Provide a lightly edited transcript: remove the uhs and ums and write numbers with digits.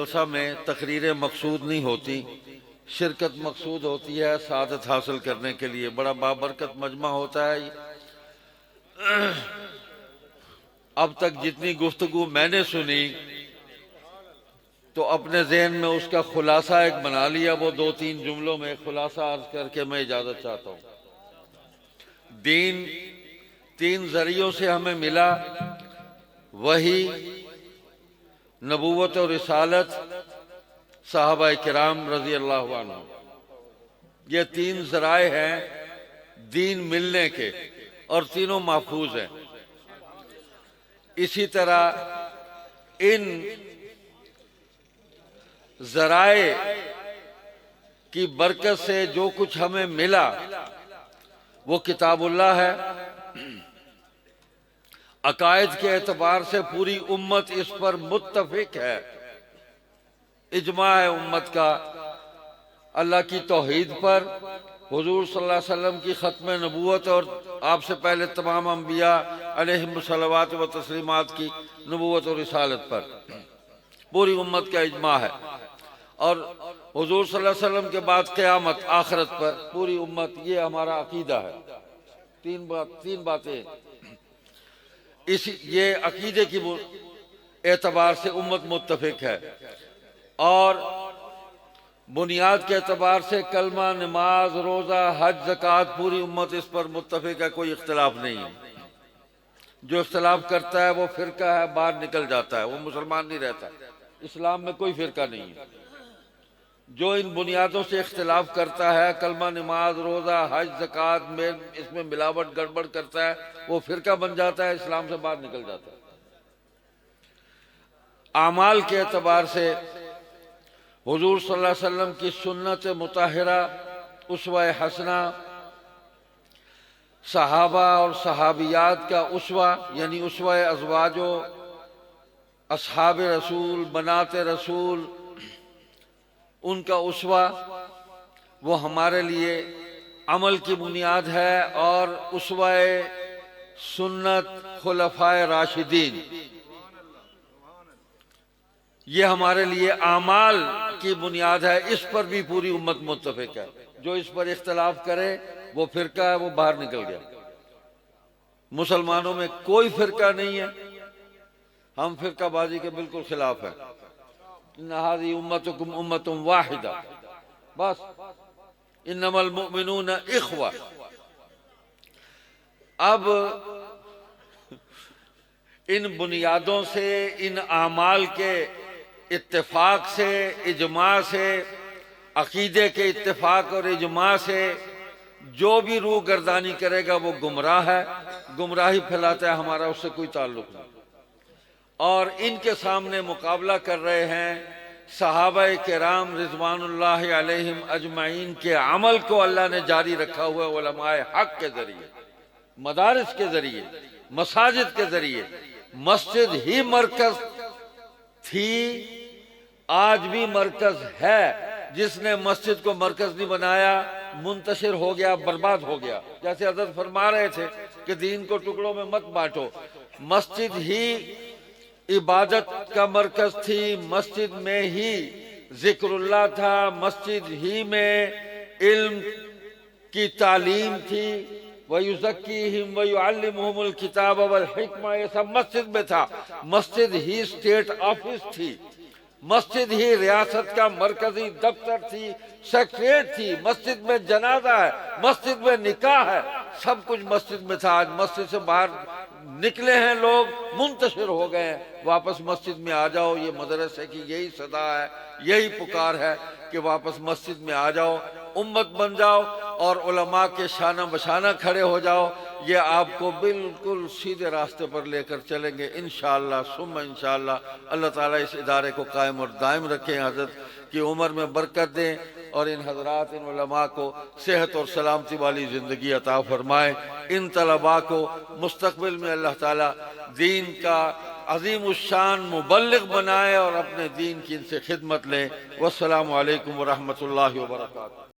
جلسہ میں تقریریں مقصود نہیں ہوتی، شرکت مقصود ہوتی ہے سعادت حاصل کرنے کے لیے۔ بڑا بابرکت مجمع ہوتا ہے۔ اب تک جتنی گفتگو میں نے سنی تو اپنے ذہن میں اس کا خلاصہ ایک بنا لیا، وہ 2-3 جملوں میں خلاصہ عرض کر کے میں اجازت چاہتا ہوں۔ دین 3 ذریعوں سے ہمیں ملا، وہی، نبوت اور رسالت، صحابہ کرام رضی اللہ عنہ۔ یہ 3 ذرائع ہیں دین ملنے کے، اور تینوں محفوظ ہیں۔ اسی طرح ان ذرائع کی برکت سے جو کچھ ہمیں ملا وہ کتاب اللہ ہے۔ عقائد کے اعتبار سے پوری امت اس پر متفق ہے، اجماع ہے امت کا اللہ کی توحید پر، حضور صلی اللہ علیہ وسلم کی ختم نبوت اور آپ سے پہلے تمام انبیاء علیہم الصلوات و تسلیمات کی نبوت اور رسالت پر پوری امت کا اجماع ہے، اور حضور صلی اللہ علیہ وسلم کے بعد قیامت آخرت پر پوری امت، یہ ہمارا عقیدہ ہے۔ 3 باتیں یہ عقیدے کی اعتبار سے امت متفق ہے، اور بنیاد کے اعتبار سے کلمہ، نماز، روزہ، حج، زکوٰۃ، پوری امت اس پر متفق ہے، کوئی اختلاف نہیں ہے۔ جو اختلاف کرتا ہے وہ فرقہ ہے، باہر نکل جاتا ہے، وہ مسلمان نہیں رہتا۔ اسلام میں کوئی فرقہ نہیں ہے۔ جو ان بنیادوں سے اختلاف کرتا ہے، کلمہ، نماز، روزہ، حج، زکوٰۃ میں اس میں ملاوٹ گڑبڑ کرتا ہے، وہ فرقہ بن جاتا ہے، اسلام سے باہر نکل جاتا ہے۔ اعمال کے اعتبار سے حضور صلی اللہ علیہ وسلم کی سنت مطہرہ، اسوہ حسنہ، صحابہ اور صحابیات کا اسوہ، یعنی اسوہ ازواج و اصحاب رسول، بنات رسول، ان کا اسوہ، وہ ہمارے لیے عمل کی بنیاد ہے، اور اسوہ سنت خلفائے راشدین، یہ ہمارے لیے اعمال کی بنیاد ہے۔ اس پر بھی پوری امت متفق ہے۔ جو اس پر اختلاف کرے وہ فرقہ ہے، وہ باہر نکل گیا۔ مسلمانوں میں کوئی فرقہ نہیں ہے، ہم فرقہ بازی کے بالکل خلاف ہیں۔ ان هذه امتکم امت واحدہ، بس انما المؤمنون اخوہ۔ اب ان بنیادوں سے، ان اعمال کے اتفاق سے، اجماع سے، عقیدے کے اتفاق اور اجماع سے جو بھی روح گردانی کرے گا وہ گمراہ ہے، گمراہی پھیلاتا ہے، ہمارا اس سے کوئی تعلق نہیں۔ اور ان کے سامنے مقابلہ کر رہے ہیں صحابہ کرام رضوان اللہ علیہم اجمعین کے عمل کو اللہ نے جاری رکھا ہوا ہے، علماء حق کے ذریعے، مدارس کے ذریعے، مساجد کے ذریعے۔ مسجد ہی مرکز تھی، آج بھی مرکز ہے۔ جس نے مسجد کو مرکز نہیں بنایا منتشر ہو گیا، برباد ہو گیا۔ جیسے حضرت فرما رہے تھے کہ دین کو ٹکڑوں میں مت بانٹو، مسجد ہی عبادت کا مرکز تھی، مسجد میں ہی ذکر اللہ تھا، مسجد ہی میں علم کی تعلیم تھی، وَيُزَكِّيهِمْ وَيُعَلِّمُهُمُ الْكِتَابَ وَالْحِكْمَةَ، یہ سب مسجد میں تھا۔ مسجد ہی اسٹیٹ آفس تھی، مسجد ہی ریاست کا مرکزی دفتر تھی، سیکریٹریٹ تھی، مسجد میں جنازہ ہے، مسجد میں نکاح ہے، سب کچھ مسجد میں تھا۔ آج مسجد سے باہر نکلے ہیں لوگ، منتشر ہو گئے ہیں، واپس مسجد میں آ جاؤ۔ یہ مدرسے کی یہی صدا ہے، یہی پکار ہے کہ واپس مسجد میں آ جاؤ، امت بن جاؤ، اور علماء کے شانہ بشانہ کھڑے ہو جاؤ۔ یہ آپ کو بالکل سیدھے راستے پر لے کر چلیں گے انشاءاللہ ثم انشاءاللہ۔ اللہ تعالیٰ اس ادارے کو قائم اور دائم رکھیں، حضرت کی عمر میں برکت دیں، اور ان حضرات، ان علماء کو صحت اور سلامتی والی زندگی عطا فرمائیں۔ ان طلباء کو مستقبل میں اللہ تعالیٰ دین کا عظیم الشان مبلغ بنائے، اور اپنے دین کی ان سے خدمت لیں۔ والسلام علیکم ورحمۃ اللہ وبرکاتہ۔